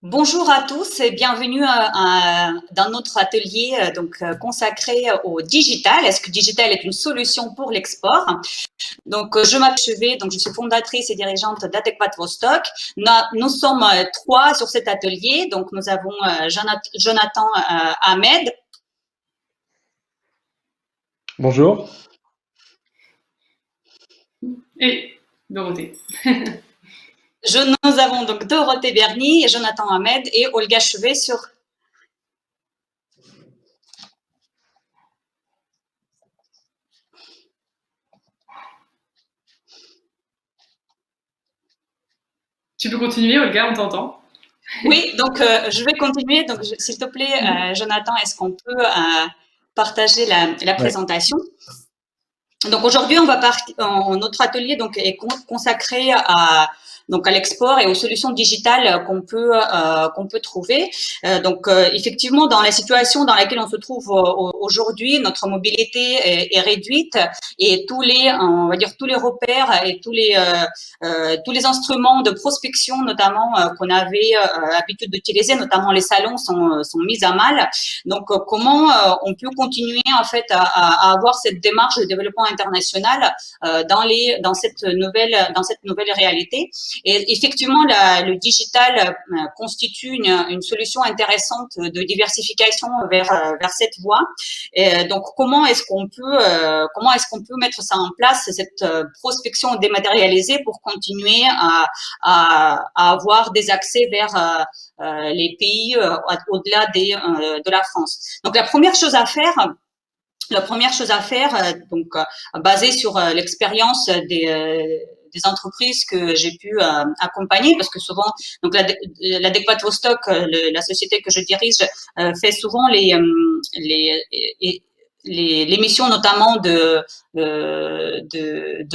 Bonjour à tous et bienvenue dans notre atelier consacré au digital. Est-ce que digital est une solution pour l'export? Je m'appelle Chevet, donc je suis fondatrice et dirigeante d'Adéquate Vostok. Nous sommes trois sur cet atelier. Donc nous avons Jonathan Ahmed. Bonjour. Et Dorothée. Nous avons donc Dorothée Berny, Jonathan Ahmed et Olga Chevet sur. Tu peux continuer, Olga, on t'entend. Oui, donc je vais continuer. Donc, s'il te plaît, Jonathan, est-ce qu'on peut partager la présentation? Donc aujourd'hui, notre atelier donc est consacré à l'export et aux solutions digitales qu'on peut trouver. Effectivement, dans la situation dans laquelle on se trouve aujourd'hui, notre mobilité est réduite et tous les repères et tous les instruments de prospection, notamment qu'on avait l'habitude d'utiliser, notamment les salons, sont mis à mal. Donc comment on peut continuer en fait à avoir cette démarche de développement international dans cette nouvelle réalité. Et effectivement, le digital constitue une solution intéressante de diversification vers cette voie. Et donc, comment est-ce qu'on peut mettre ça en place, cette prospection dématérialisée, pour continuer à avoir des accès vers les pays au-delà de la France. Donc, la première chose à faire, basée sur l'expérience des entreprises que j'ai pu accompagner, parce que souvent, donc l'Adéquate Vostok, la société que je dirige, fait souvent les missions notamment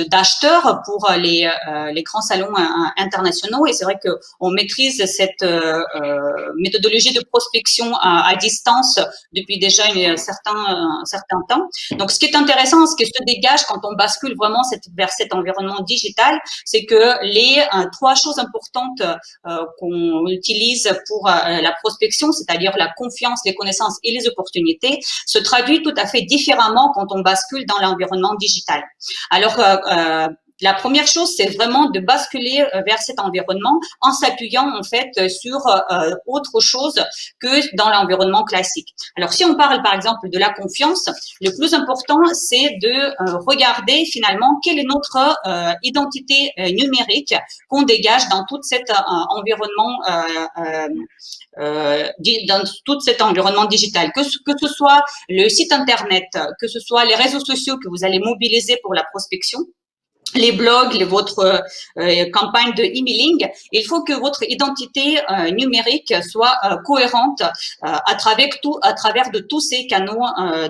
d'acheteurs pour les grands salons internationaux. Et c'est vrai que on maîtrise cette méthodologie de prospection à distance depuis déjà un certain temps. Donc, ce qui est intéressant, ce qui se dégage quand on bascule vraiment vers cet environnement digital, c'est que les trois choses importantes qu'on utilise pour la prospection, c'est-à-dire la confiance, les connaissances et les opportunités, se traduit tout à fait différemment quand on bascule dans l'environnement digital. Alors, la première chose, c'est vraiment de basculer vers cet environnement en s'appuyant en fait sur autre chose que dans l'environnement classique. Alors, si on parle par exemple de la confiance, le plus important, c'est de regarder finalement quelle est notre identité numérique qu'on dégage dans tout cet environnement dans tout cet environnement digital, que ce soit le site internet, que ce soit les réseaux sociaux que vous allez mobiliser pour la prospection, les blogs, votre campagne de emailing. Il faut que votre identité numérique soit cohérente à travers de tous ces canaux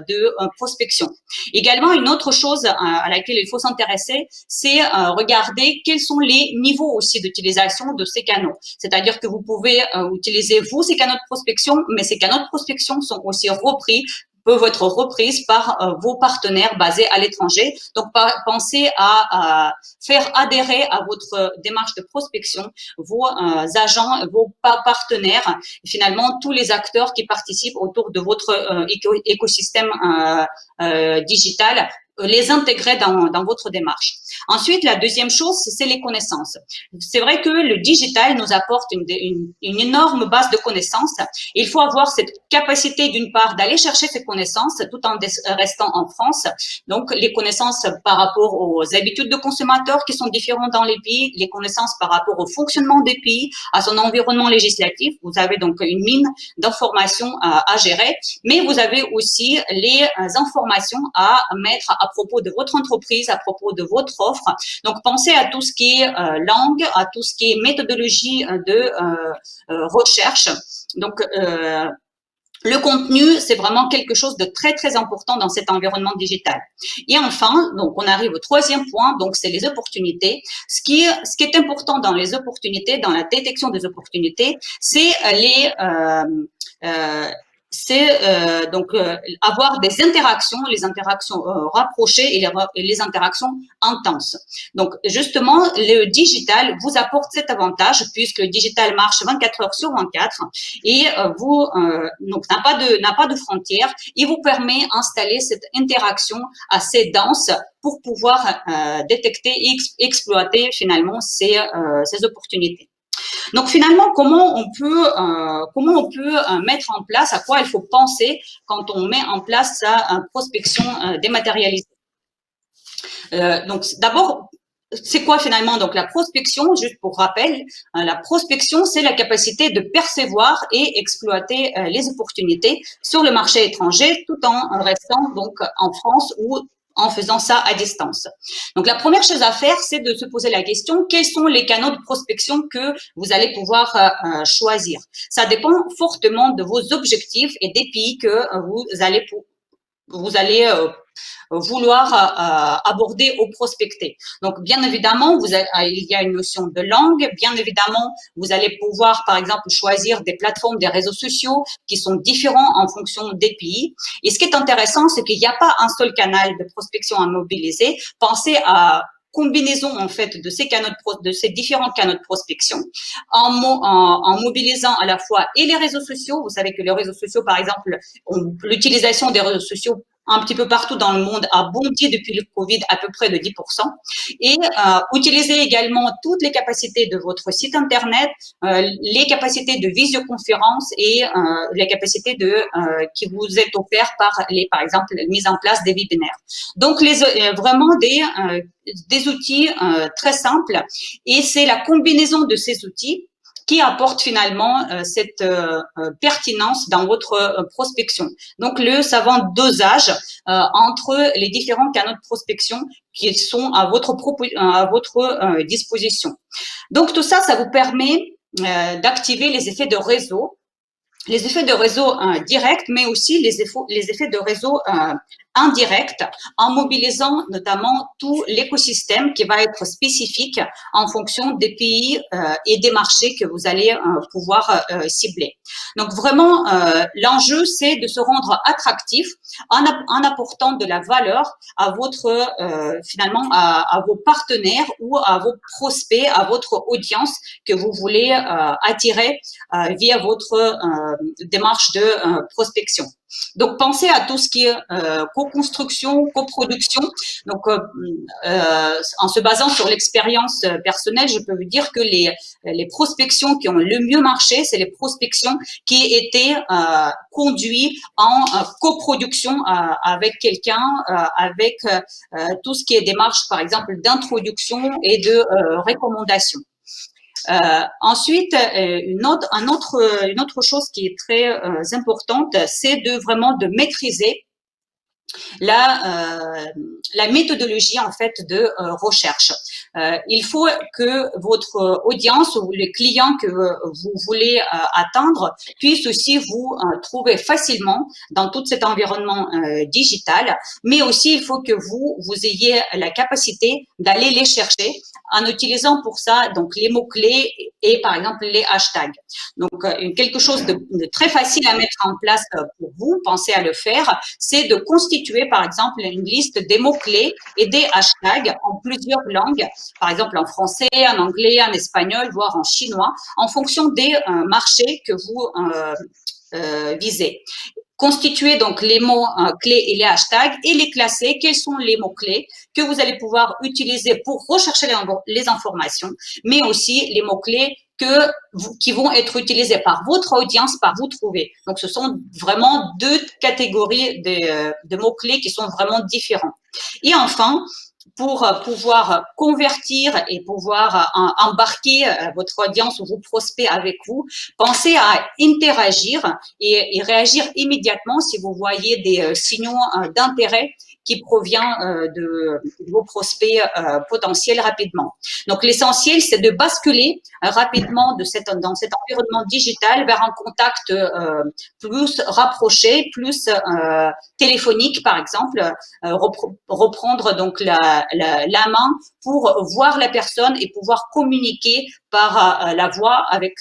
de prospection. Également, une autre chose à laquelle il faut s'intéresser, c'est regarder quels sont les niveaux aussi d'utilisation de ces canaux. C'est-à-dire que vous pouvez utiliser ces canaux de prospection, mais ces canaux de prospection sont aussi peuvent être reprises par vos partenaires basés à l'étranger. Donc, pensez à faire adhérer à votre démarche de prospection vos agents, vos partenaires, et finalement tous les acteurs qui participent autour de votre écosystème digital, les intégrer dans votre démarche. Ensuite, la deuxième chose, c'est les connaissances. C'est vrai que le digital nous apporte une énorme base de connaissances. Il faut avoir cette capacité, d'une part, d'aller chercher ces connaissances tout en restant en France. Donc, les connaissances par rapport aux habitudes de consommateurs qui sont différentes dans les pays, les connaissances par rapport au fonctionnement des pays, à son environnement législatif. Vous avez donc une mine d'informations à gérer, mais vous avez aussi les informations à mettre à propos de votre entreprise, à propos de votre offre. Donc, pensez à tout ce qui est langue, à tout ce qui est méthodologie de recherche. Donc, le contenu, c'est vraiment quelque chose de très, très important dans cet environnement digital. Et enfin, donc, on arrive au troisième point, donc, c'est les opportunités. Ce qui est important dans les opportunités, dans la détection des opportunités, c'est c'est avoir des interactions, les interactions rapprochées et les interactions intenses. Donc, justement, le digital vous apporte cet avantage puisque le digital marche 24 heures sur 24 et donc n'a pas de frontières. Il vous permet d'installer cette interaction assez dense pour pouvoir détecter et exploiter finalement ces opportunités. Donc finalement, comment on peut mettre en place, à quoi il faut penser quand on met en place sa prospection dématérialisée. Donc d'abord, c'est quoi finalement donc la prospection? Juste pour rappel, la prospection, c'est la capacité de percevoir et exploiter les opportunités sur le marché étranger, tout en restant donc en France ou en faisant ça à distance. Donc, la première chose à faire, c'est de se poser la question, quels sont les canaux de prospection que vous allez pouvoir choisir? Ça dépend fortement de vos objectifs et des pays que vous allez vouloir aborder ou prospecter. Donc, bien évidemment, il y a une notion de langue. Bien évidemment, vous allez pouvoir, par exemple, choisir des plateformes, des réseaux sociaux qui sont différents en fonction des pays. Et ce qui est intéressant, c'est qu'il n'y a pas un seul canal de prospection à mobiliser. Pensez à combinaison en fait de ces différents canaux de prospection en mobilisant à la fois et les réseaux sociaux. Vous savez que les réseaux sociaux, par exemple, l'utilisation des réseaux sociaux un petit peu partout dans le monde a bondi depuis le Covid à peu près de 10%. Et utilisez également toutes les capacités de votre site internet, les capacités de visioconférence et les capacités qui vous est offert par exemple, la mise en place des webinaires. Donc, vraiment des outils très simples et c'est la combinaison de ces outils qui apporte finalement cette pertinence dans votre prospection. Donc, le savant dosage entre les différents canaux de prospection qui sont à votre disposition. Donc, tout ça, ça vous permet d'activer les effets de réseau. Les effets de réseau directs, mais aussi les effets de réseau indirects, en mobilisant notamment tout l'écosystème qui va être spécifique en fonction des pays et des marchés que vous allez pouvoir cibler. Donc vraiment, l'enjeu, c'est de se rendre attractif en apportant de la valeur à votre finalement à vos partenaires ou à vos prospects, à votre audience que vous voulez attirer via votre démarche de prospection. Donc, pensez à tout ce qui est co-construction, coproduction. Donc, en se basant sur l'expérience personnelle, je peux vous dire que les prospections qui ont le mieux marché, c'est les prospections qui étaient conduites en coproduction avec quelqu'un, avec tout ce qui est démarche, par exemple, d'introduction et de recommandation. Ensuite, une autre chose qui est très importante, c'est vraiment de maîtriser la méthodologie en fait de recherche. Il faut que votre audience ou les clients que vous voulez atteindre puissent aussi vous trouver facilement dans tout cet environnement digital, mais aussi il faut que vous ayez la capacité d'aller les chercher en utilisant pour ça donc les mots-clés et par exemple les hashtags. Donc quelque chose de très facile à mettre en place pour vous, pensez à le faire, c'est de constituer par exemple une liste des mots-clés et des hashtags en plusieurs langues, par exemple en français, en anglais, en espagnol, voire en chinois, en fonction des marchés que vous visez. Constituer donc les mots clés et les hashtags et les classer. Quels sont les mots clés que vous allez pouvoir utiliser pour rechercher les informations, mais aussi les mots clés qui vont être utilisés par votre audience, par vous trouver. Donc, ce sont vraiment deux catégories de mots clés qui sont vraiment différents. Et enfin, pour pouvoir convertir et pouvoir embarquer votre audience ou vos prospects avec vous, pensez à interagir et réagir immédiatement si vous voyez des signaux d'intérêt qui provient de vos prospects potentiels rapidement. Donc, l'essentiel, c'est de basculer rapidement dans cet environnement digital vers un contact plus rapproché, plus téléphonique par exemple, reprendre donc la main pour voir la personne et pouvoir communiquer par la voix avec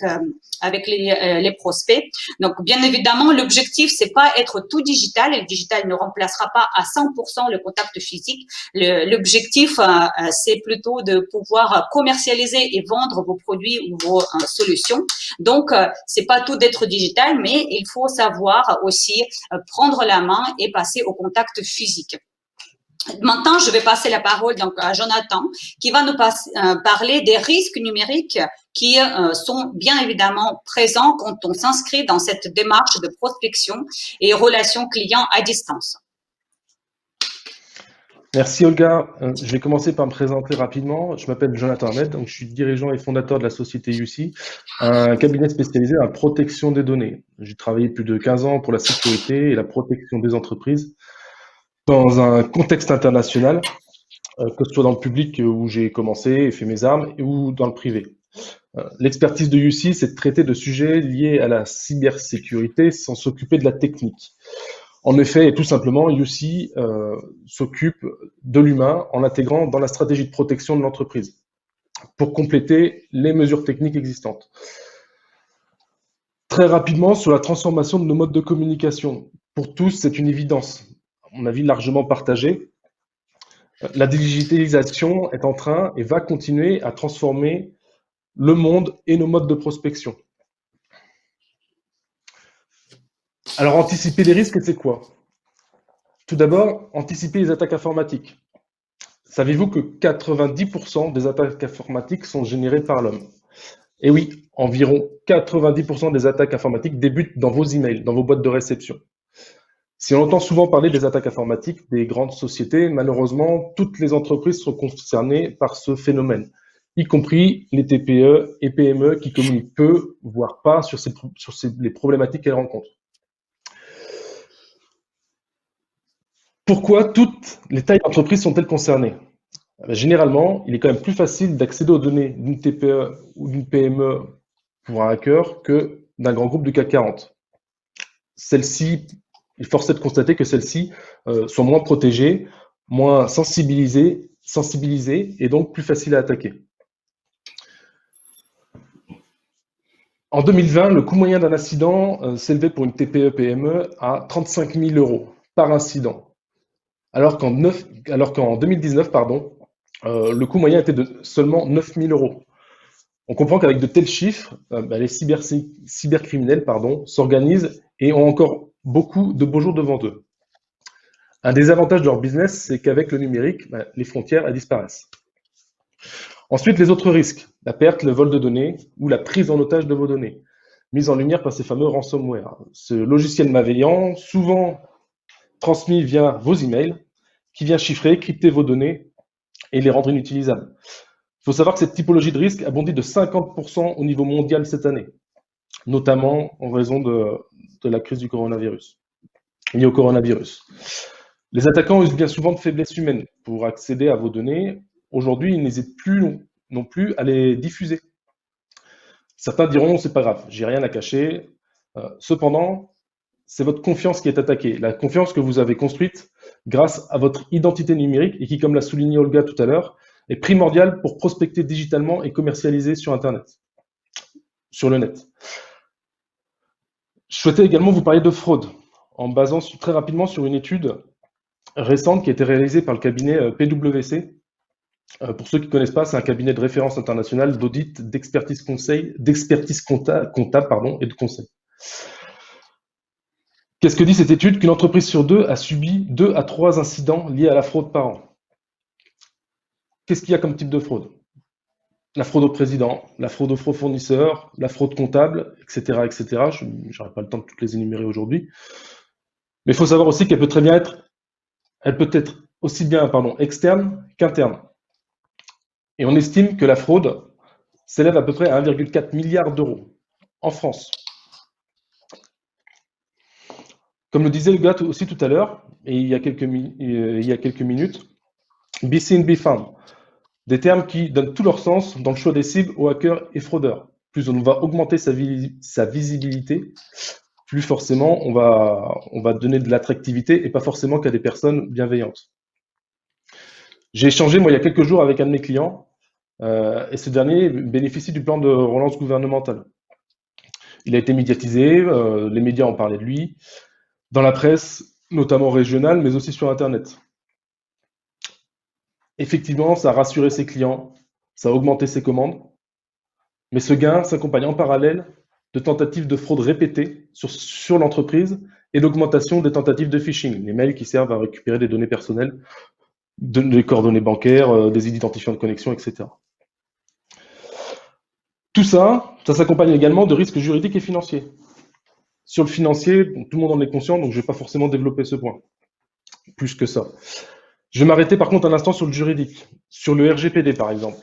les prospects. Donc, bien évidemment, l'objectif, c'est pas être tout digital, et le digital ne remplacera pas à 100% le contact physique. L'objectif, c'est plutôt de pouvoir commercialiser et vendre vos produits ou vos solutions. Donc, c'est pas tout d'être digital, mais il faut savoir aussi prendre la main et passer au contact physique. Maintenant, je vais passer la parole donc à Jonathan, qui va nous parler des risques numériques qui sont bien évidemment présents quand on s'inscrit dans cette démarche de prospection et relation client à distance. Merci Olga. Je vais commencer par me présenter rapidement. Je m'appelle Jonathan Ahmed, donc je suis dirigeant et fondateur de la société UC, un cabinet spécialisé dans la protection des données. J'ai travaillé plus de 15 ans pour la sécurité et la protection des entreprises dans un contexte international, que ce soit dans le public où j'ai commencé et fait mes armes, ou dans le privé. L'expertise de UC, c'est de traiter de sujets liés à la cybersécurité sans s'occuper de la technique. En effet, et tout simplement, UC s'occupe de l'humain en l'intégrant dans la stratégie de protection de l'entreprise pour compléter les mesures techniques existantes. Très rapidement, sur la transformation de nos modes de communication. Pour tous, c'est une évidence, à mon avis largement partagée. La digitalisation est en train et va continuer à transformer le monde et nos modes de prospection. Alors, anticiper les risques, c'est quoi? Tout d'abord, anticiper les attaques informatiques. Savez-vous que 90% des attaques informatiques sont générées par l'homme? Et oui, environ 90% des attaques informatiques débutent dans vos emails, dans vos boîtes de réception. Si on entend souvent parler des attaques informatiques des grandes sociétés, malheureusement, toutes les entreprises sont concernées par ce phénomène, y compris les TPE et PME qui communiquent peu, voire pas, sur les problématiques qu'elles rencontrent. Pourquoi toutes les tailles d'entreprise sont-elles concernées? Généralement, il est quand même plus facile d'accéder aux données d'une TPE ou d'une PME pour un hacker que d'un grand groupe du CAC 40. Celles-ci, il est forcé de constater que celles-ci sont moins protégées, moins sensibilisées et donc plus faciles à attaquer. En 2020, le coût moyen d'un incident s'élevait pour une TPE-PME à 35 000 € par incident, alors qu'en 2019, le coût moyen était de seulement 9 000 €. On comprend qu'avec de tels chiffres, les cybercriminels s'organisent et ont encore beaucoup de beaux jours devant eux. Un des avantages de leur business, c'est qu'avec le numérique, les frontières disparaissent. Ensuite, les autres risques, la perte, le vol de données ou la prise en otage de vos données, mise en lumière par ces fameux ransomware. Ce logiciel malveillant, souvent transmis via vos emails, qui vient chiffrer, crypter vos données et les rendre inutilisables. Il faut savoir que cette typologie de risque a bondi de 50% au niveau mondial cette année, notamment en raison de la crise du coronavirus, liée au coronavirus. Les attaquants usent bien souvent de faiblesses humaines pour accéder à vos données. Aujourd'hui, ils n'hésitent plus non plus à les diffuser. Certains diront, c'est pas grave, j'ai rien à cacher. Cependant, c'est votre confiance qui est attaquée, la confiance que vous avez construite grâce à votre identité numérique et qui, comme l'a souligné Olga tout à l'heure, est primordiale pour prospecter digitalement et commercialiser sur Internet, sur le net. Je souhaitais également vous parler de fraude, en basant très rapidement sur une étude récente qui a été réalisée par le cabinet PwC. Pour ceux qui ne connaissent pas, c'est un cabinet de référence international d'audit, d'expertise comptable et de conseil. Qu'est-ce que dit cette étude? Qu'une entreprise sur deux a subi 2 à 3 incidents liés à la fraude par an. Qu'est-ce qu'il y a comme type de fraude? La fraude au président, la fraude aux fournisseurs, la fraude comptable, etc. etc. Je n'aurai pas le temps de toutes les énumérer aujourd'hui. Mais il faut savoir aussi qu'elle peut très bien être, aussi bien externe qu'interne. Et on estime que la fraude s'élève à peu près à 1,4 milliard d'euros en France. Comme le disait le gars aussi tout à l'heure, et il y a quelques minutes, BC&B Farm, Des termes qui donnent tout leur sens dans le choix des cibles aux hackers et fraudeurs. Plus on va augmenter sa visibilité, plus forcément on va donner de l'attractivité et pas forcément qu'à des personnes bienveillantes. J'ai échangé, moi, il y a quelques jours avec un de mes clients et ce dernier bénéficie du plan de relance gouvernementale. Il a été médiatisé, les médias ont parlé de lui, dans la presse, notamment régionale, mais aussi sur Internet. Effectivement, ça a rassuré ses clients, ça a augmenté ses commandes, mais ce gain s'accompagne en parallèle de tentatives de fraude répétées sur l'entreprise et d'augmentation des tentatives de phishing, les mails qui servent à récupérer des données personnelles, des coordonnées bancaires, des identifiants de connexion, etc. Tout ça, ça s'accompagne également de risques juridiques et financiers. Sur le financier, tout le monde en est conscient, donc je ne vais pas forcément développer ce point, plus que ça. Je vais m'arrêter par contre un instant sur le juridique, sur le RGPD par exemple.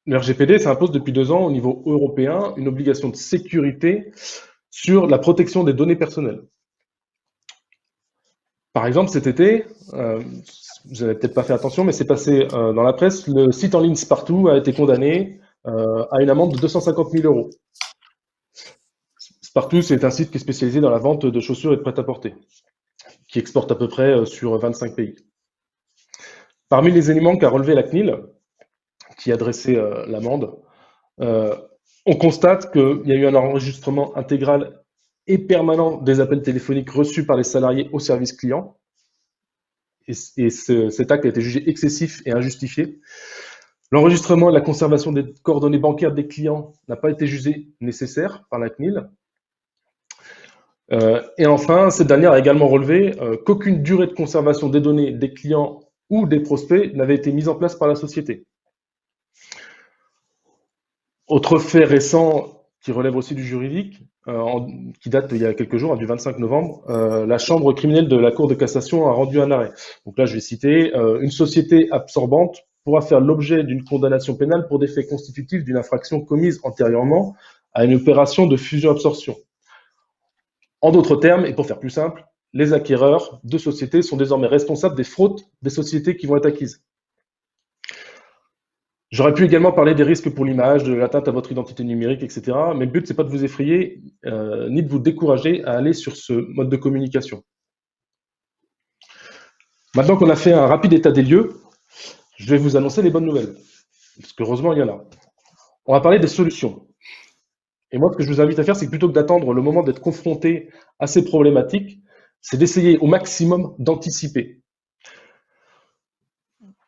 Le RGPD, ça impose depuis 2 ans au niveau européen une obligation de sécurité sur la protection des données personnelles. Par exemple, cet été, vous n'avez peut-être pas fait attention, mais c'est passé dans la presse, le site en ligne Spartoo a été condamné à une amende de 250 000 €. Spartoo, c'est un site qui est spécialisé dans la vente de chaussures et de prêt-à-porter, qui exporte à peu près sur 25 pays. Parmi les éléments qu'a relevé la CNIL, qui a dressé l'amende, on constate qu'il y a eu un enregistrement intégral et permanent des appels téléphoniques reçus par les salariés au service client. Et cet acte a été jugé excessif et injustifié. L'enregistrement et la conservation des coordonnées bancaires des clients n'a pas été jugé nécessaire par la CNIL. Et enfin, cette dernière a également relevé qu'aucune durée de conservation des données des clients ou des prospects n'avait été mise en place par la société. Autre fait récent qui relève aussi du juridique, qui date il y a quelques jours, du 25 novembre, la Chambre criminelle de la Cour de cassation a rendu un arrêt. Donc là, je vais citer, une société absorbante pourra faire l'objet d'une condamnation pénale pour des faits constitutifs d'une infraction commise antérieurement à une opération de fusion-absorption. En d'autres termes, et pour faire plus simple, les acquéreurs de sociétés sont désormais responsables des fraudes des sociétés qui vont être acquises. J'aurais pu également parler des risques pour l'image, de l'atteinte à votre identité numérique, etc. Mais le but, c'est pas de vous effrayer, ni de vous décourager à aller sur ce mode de communication. Maintenant qu'on a fait un rapide état des lieux, je vais vous annoncer les bonnes nouvelles. Parce qu'heureusement, il y en a. On va parler des solutions. Et moi, ce que je vous invite à faire, c'est que plutôt que d'attendre le moment d'être confronté à ces problématiques, c'est d'essayer au maximum d'anticiper.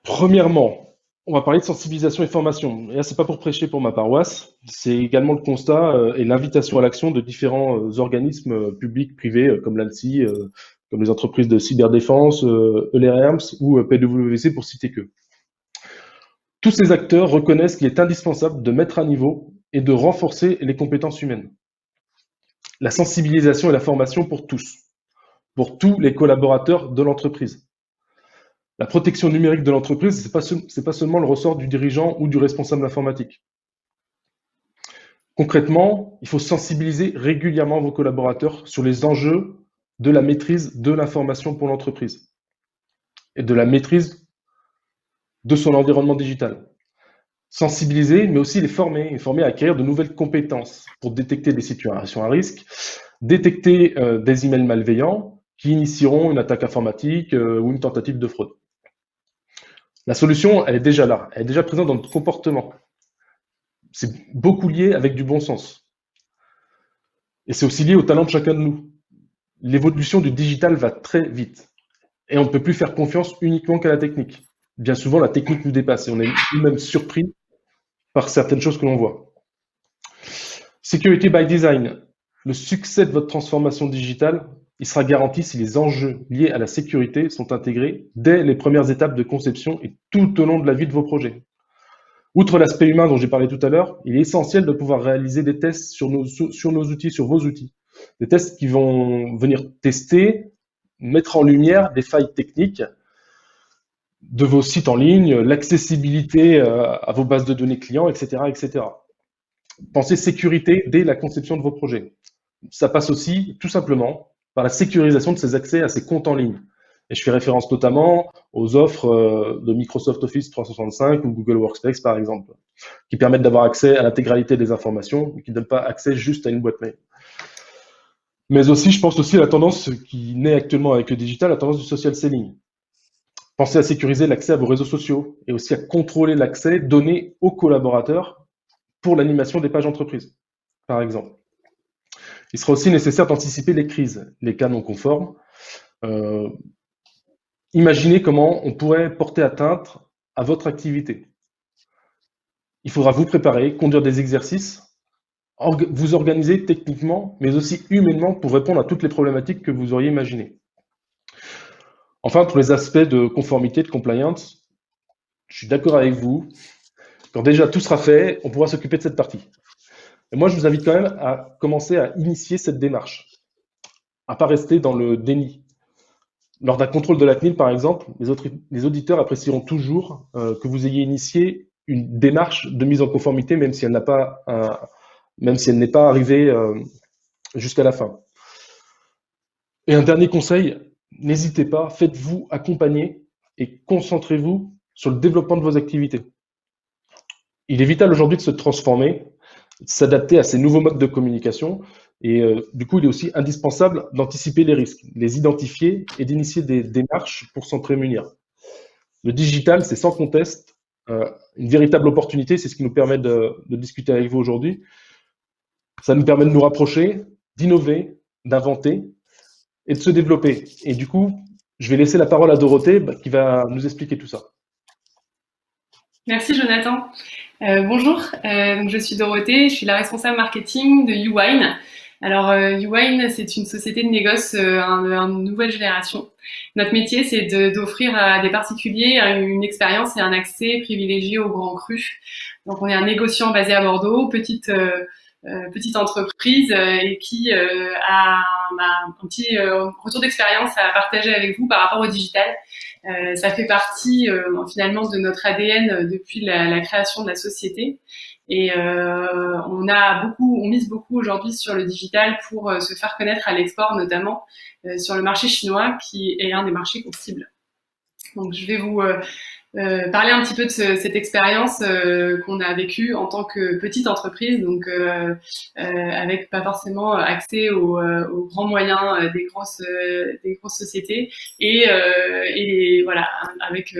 Premièrement, on va parler de sensibilisation et formation. Et là, c'est pas pour prêcher pour ma paroisse, c'est également le constat et l'invitation à l'action de différents organismes publics, privés, comme l'ANSSI, comme les entreprises de cyberdéfense, ELERMS ou PwC pour citer que. Tous ces acteurs reconnaissent qu'il est indispensable de mettre à niveau et de renforcer les compétences humaines. La sensibilisation et la formation pour tous les collaborateurs de l'entreprise. La protection numérique de l'entreprise, c'est pas seulement le ressort du dirigeant ou du responsable informatique. Concrètement, il faut sensibiliser régulièrement vos collaborateurs sur les enjeux de la maîtrise de l'information pour l'entreprise et de la maîtrise de son environnement digital. Sensibiliser, mais aussi les former à acquérir de nouvelles compétences pour détecter des situations à risque, détecter des emails malveillants qui initieront une attaque informatique ou une tentative de fraude. La solution, elle est déjà là, elle est déjà présente dans notre comportement. C'est beaucoup lié avec du bon sens. Et c'est aussi lié au talent de chacun de nous. L'évolution du digital va très vite. Et on ne peut plus faire confiance uniquement qu'à la technique. Bien souvent, la technique nous dépasse et on est nous-mêmes surpris par certaines choses que l'on voit. Security by design. Le succès de votre transformation digitale, il sera garanti si les enjeux liés à la sécurité sont intégrés dès les premières étapes de conception et tout au long de la vie de vos projets. Outre l'aspect humain dont j'ai parlé tout à l'heure, il est essentiel de pouvoir réaliser des tests sur nos outils, sur vos outils. Des tests qui vont venir tester, mettre en lumière des failles techniques de vos sites en ligne, l'accessibilité à vos bases de données clients, etc., etc. Pensez sécurité dès la conception de vos projets. Ça passe aussi, tout simplement, par la sécurisation de ces accès à ces comptes en ligne. Et je fais référence notamment aux offres de Microsoft Office 365 ou Google Workspace, par exemple, qui permettent d'avoir accès à l'intégralité des informations, mais qui ne donnent pas accès juste à une boîte mail. Mais aussi, je pense aussi à la tendance qui naît actuellement avec le digital, la tendance du social selling. Pensez à sécuriser l'accès à vos réseaux sociaux et aussi à contrôler l'accès donné aux collaborateurs pour l'animation des pages entreprises, par exemple. Il sera aussi nécessaire d'anticiper les crises, les cas non conformes. Imaginez comment on pourrait porter atteinte à votre activité. Il faudra vous préparer, conduire des exercices, vous organiser techniquement, mais aussi humainement pour répondre à toutes les problématiques que vous auriez imaginées. Enfin, pour les aspects de conformité, de compliance, je suis d'accord avec vous. Quand déjà tout sera fait, on pourra s'occuper de cette partie. Et moi, je vous invite quand même à commencer à initier cette démarche, à ne pas rester dans le déni. Lors d'un contrôle de la CNIL, par exemple, les auditeurs apprécieront toujours que vous ayez initié une démarche de mise en conformité, même si elle n'est pas arrivée jusqu'à la fin. Et un dernier conseil, n'hésitez pas, faites-vous accompagner et concentrez-vous sur le développement de vos activités. Il est vital aujourd'hui de se transformer, de s'adapter à ces nouveaux modes de communication et du coup, il est aussi indispensable d'anticiper les risques, les identifier et d'initier des démarches pour s'en prémunir. Le digital, c'est sans conteste une véritable opportunité, c'est ce qui nous permet de discuter avec vous aujourd'hui. Ça nous permet de nous rapprocher, d'innover, d'inventer et de se développer. Et du coup, je vais laisser la parole à Dorothée qui va nous expliquer tout ça. Merci Jonathan. Bonjour, donc je suis Dorothée, je suis la responsable marketing de YouWine. Alors YouWine, c'est une société de négoce une nouvelle génération. Notre métier, c'est d'offrir à des particuliers une expérience et un accès privilégié aux grands crus. Donc on est un négociant basé à Bordeaux, petite entreprise et qui a un petit retour d'expérience à partager avec vous par rapport au digital. Ça fait partie finalement de notre ADN depuis la création de la société et on mise beaucoup aujourd'hui sur le digital pour se faire connaître à l'export, notamment sur le marché chinois qui est un des marchés qu'on cible. Donc je vais vous parler un petit peu de cette expérience qu'on a vécue en tant que petite entreprise, donc avec pas forcément accès aux grands moyens des grosses sociétés et voilà, avec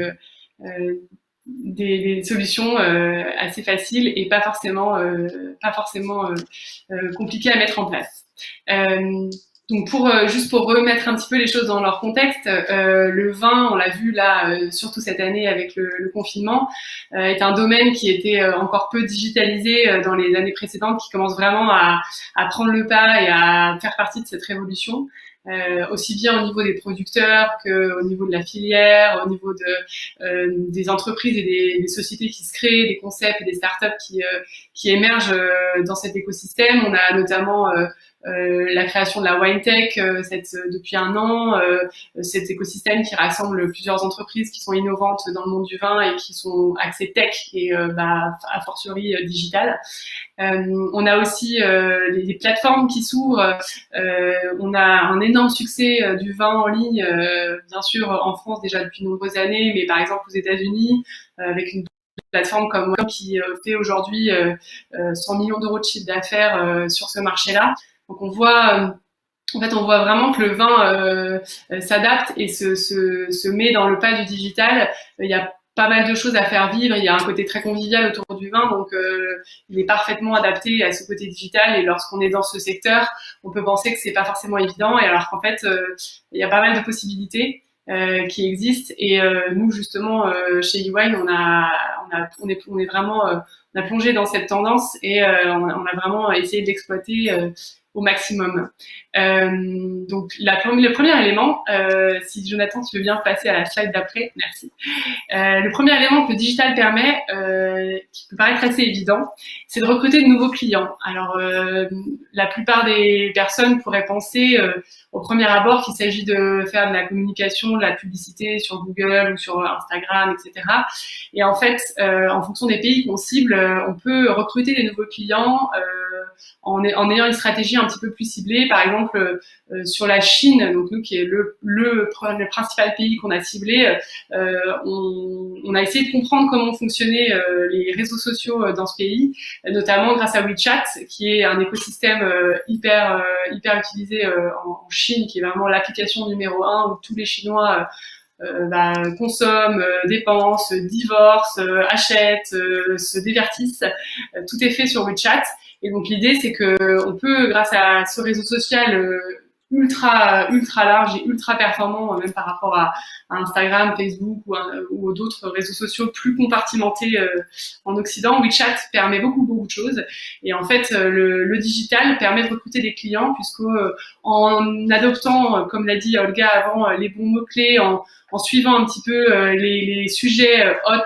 des solutions assez faciles et pas forcément compliquées à mettre en place. Donc juste pour remettre un petit peu les choses dans leur contexte, le vin, on l'a vu là, surtout cette année avec le confinement, est un domaine qui était encore peu digitalisé dans les années précédentes, qui commence vraiment à prendre le pas et à faire partie de cette révolution. Aussi bien au niveau des producteurs qu'au niveau de la filière, au niveau des entreprises et des sociétés qui se créent, des concepts et des startups qui émergent dans cet écosystème. On a notamment la création de la WineTech depuis un an, cet écosystème qui rassemble plusieurs entreprises qui sont innovantes dans le monde du vin et qui sont axées tech et a fortiori digital. On a aussi les plateformes qui s'ouvrent. On a un énorme succès du vin en ligne, bien sûr en France déjà depuis de nombreuses années, mais par exemple aux États-Unis avec une plateforme comme Wine qui fait aujourd'hui 100 millions d'euros de chiffre d'affaires sur ce marché-là. Donc on voit vraiment que le vin s'adapte et se met dans le pas du digital. Il y a pas mal de choses à faire vivre. Il y a un côté très convivial autour du vin, donc il est parfaitement adapté à ce côté digital. Et lorsqu'on est dans ce secteur, on peut penser que c'est pas forcément évident, et alors qu'en fait, il y a pas mal de possibilités qui existent. Et nous, justement, chez YouWine, on a plongé dans cette tendance et on a vraiment essayé de l'exploiter au maximum. Donc le premier élément, si Jonathan tu veux bien passer à la slide d'après, merci. Le premier élément que le digital permet, qui peut paraître assez évident, c'est de recruter de nouveaux clients. Alors la plupart des personnes pourraient penser au premier abord qu'il s'agit de faire de la communication, de la publicité sur Google ou sur Instagram, etc. Et en fait, en fonction des pays qu'on cible, on peut recruter des nouveaux clients en ayant une stratégie un petit peu plus ciblée. Par exemple, sur la Chine, donc nous qui est le principal pays qu'on a ciblé, on a essayé de comprendre comment fonctionnaient les réseaux sociaux dans ce pays, notamment grâce à WeChat, qui est un écosystème hyper utilisé en Chine, qui est vraiment l'application numéro 1 où tous les Chinois consomment, dépensent, divorcent, achètent, se divertissent. Tout est fait sur WeChat. Et donc l'idée, c'est que on peut, grâce à ce réseau social ultra large et ultra performant, même par rapport à Instagram, Facebook ou d'autres réseaux sociaux plus compartimentés en Occident, WeChat permet beaucoup de choses. Et en fait, le digital permet de recruter des clients, puisque en adoptant, comme l'a dit Olga avant, les bons mots-clés, en suivant un petit peu les sujets hot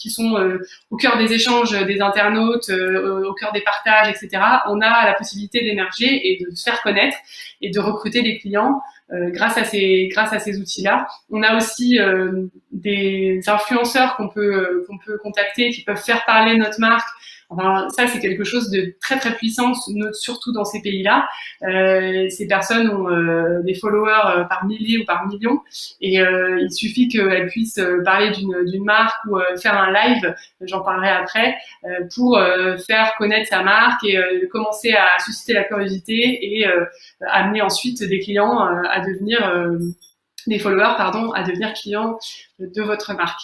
qui sont au cœur des échanges des internautes, au cœur des partages, etc., on a la possibilité d'émerger et de se faire connaître et de recruter des clients grâce à ces outils-là. On a aussi des influenceurs qu'on peut contacter, qui peuvent faire parler notre marque. Enfin, ça, c'est quelque chose de très très puissant, surtout dans ces pays-là. Ces personnes ont des followers par milliers ou par millions, et il suffit qu'elles puissent parler d'une marque ou faire un live, j'en parlerai après, pour faire connaître sa marque et commencer à susciter la curiosité et amener ensuite des clients à devenir des followers, à devenir clients de votre marque.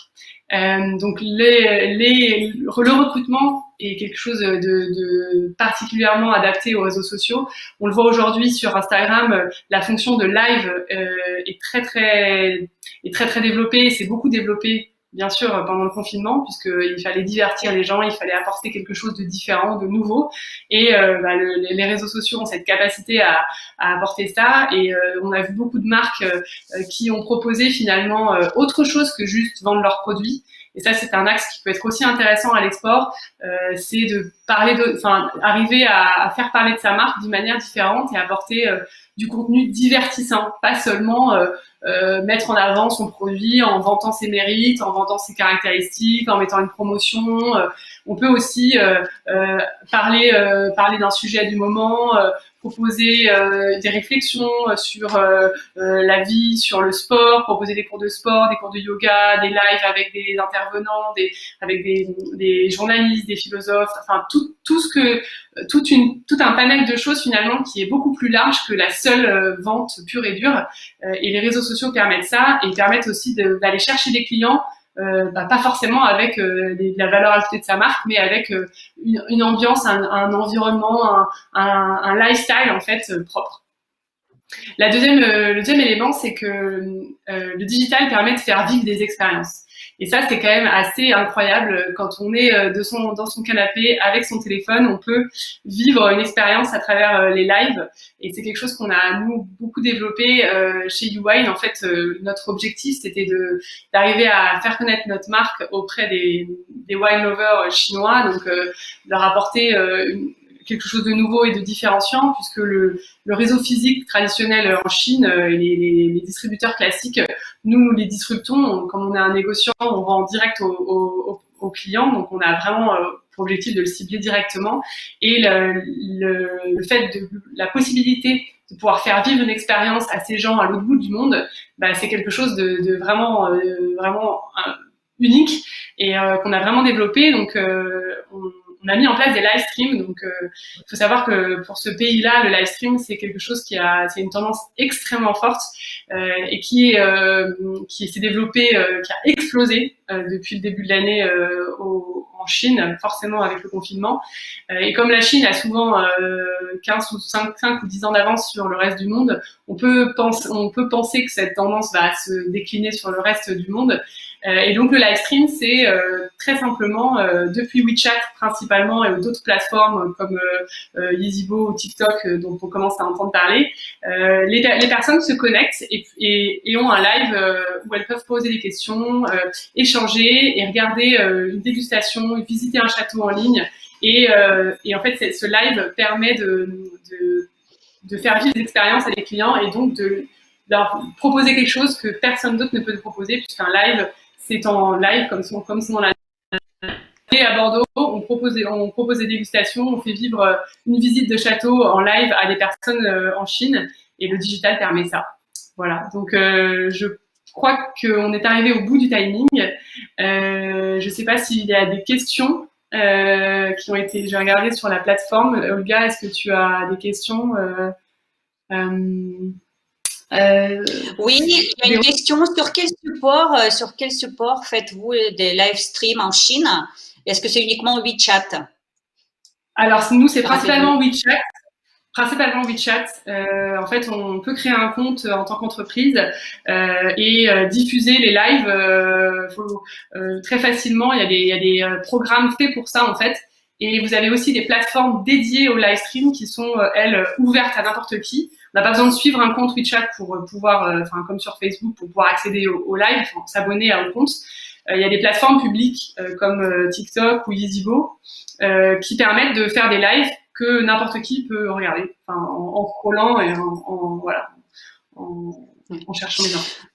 Donc le recrutement est quelque chose de particulièrement adapté aux réseaux sociaux. On le voit aujourd'hui sur Instagram, la fonction de live est très développée. C'est beaucoup développé, bien sûr, pendant le confinement, puisqu'il fallait divertir les gens, il fallait apporter quelque chose de différent, de nouveau. Et les réseaux sociaux ont cette capacité à apporter ça. Et on a vu beaucoup de marques qui ont proposé finalement autre chose que juste vendre leurs produits. Et ça, c'est un axe qui peut être aussi intéressant à l'export, c'est de arriver à faire parler de sa marque d'une manière différente et apporter du contenu divertissant, pas seulement mettre en avant son produit en vantant ses mérites, en vantant ses caractéristiques, en mettant une promotion. On peut aussi parler d'un sujet du moment, proposer des réflexions sur la vie, sur le sport, proposer des cours de sport, des cours de yoga, des lives avec des intervenants, avec des journalistes, des philosophes, enfin tout un panel de choses finalement qui est beaucoup plus large que la seule vente pure et dure. Et les réseaux sociaux permettent ça, et permettent aussi d'aller chercher des clients. Pas forcément avec la valeur ajoutée de sa marque, mais avec une ambiance, un environnement, un lifestyle en fait propre. Le deuxième élément, c'est que le digital permet de faire vivre des expériences. Et ça, c'est quand même assez incroyable. Quand on est dans son canapé avec son téléphone, on peut vivre une expérience à travers les lives. Et c'est quelque chose qu'on a, nous, beaucoup développé chez YouWine. En fait, notre objectif, c'était d'arriver à faire connaître notre marque auprès des wine lovers chinois. Donc, leur apporter quelque chose de nouveau et de différenciant, puisque le réseau physique traditionnel en Chine, les distributeurs classiques, nous les disruptons. Comme on est un négociant, on vend en direct aux clients, donc on a vraiment pour objectif de le cibler directement. Et le fait de la possibilité de pouvoir faire vivre une expérience à ces gens à l'autre bout du monde, c'est quelque chose de vraiment unique et qu'on a vraiment développé. Donc on a mis en place des live streams. Donc, il faut savoir que pour ce pays-là, le live stream, c'est quelque chose c'est une tendance extrêmement forte et qui s'est développée, qui a explosé depuis le début de l'année en Chine, forcément avec le confinement. Et comme la Chine a souvent 5 ou 10 ans d'avance sur le reste du monde, on peut penser que cette tendance va se décliner sur le reste du monde. Et donc le live stream, c'est très simplement depuis WeChat principalement et d'autres plateformes comme Yeezibo ou TikTok dont on commence à entendre parler, les personnes se connectent et ont un live où elles peuvent poser des questions, échanger et regarder une dégustation, visiter un château en ligne. Et en fait, ce live permet de faire vivre des expériences à des clients et donc de leur proposer quelque chose que personne d'autre ne peut proposer, puisqu'un live, c'est en live, comme son nom l'indique, à Bordeaux, on propose des dégustations, on fait vivre une visite de château en live à des personnes en Chine, et le digital permet ça. Voilà, donc je crois qu'on est arrivé au bout du timing. Je ne sais pas s'il y a des questions qui ont été, j'ai regardé sur la plateforme. Olga, est-ce que tu as des questions Oui, il y a une question. Sur quel support faites-vous des live streams en Chine? Est-ce que c'est uniquement WeChat? Alors, nous, c'est principalement WeChat. En fait, on peut créer un compte en tant qu'entreprise et diffuser les lives très facilement. Il y a des programmes faits pour ça, en fait. Et vous avez aussi des plateformes dédiées au live stream qui sont, elles, ouvertes à n'importe qui. On n'a pas besoin de suivre un compte WeChat pour pouvoir, comme sur Facebook, pour pouvoir accéder au live, s'abonner à un compte. Il y a des plateformes publiques comme TikTok ou Yezibo qui permettent de faire des lives que n'importe qui peut regarder, en scrollant et en cherchant les infos.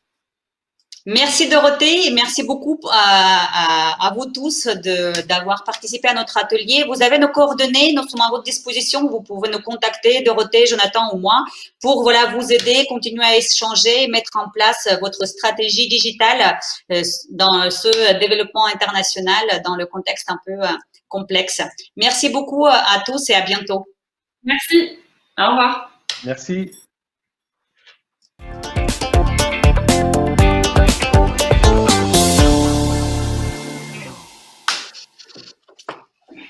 Merci Dorothée et merci beaucoup à vous tous d'avoir participé à notre atelier. Vous avez nos coordonnées, nous sommes à votre disposition. Vous pouvez nous contacter, Dorothée, Jonathan ou moi, pour vous aider, continuer à échanger, mettre en place votre stratégie digitale dans ce développement international, dans le contexte un peu complexe. Merci beaucoup à tous et à bientôt. Merci. Au revoir. Merci.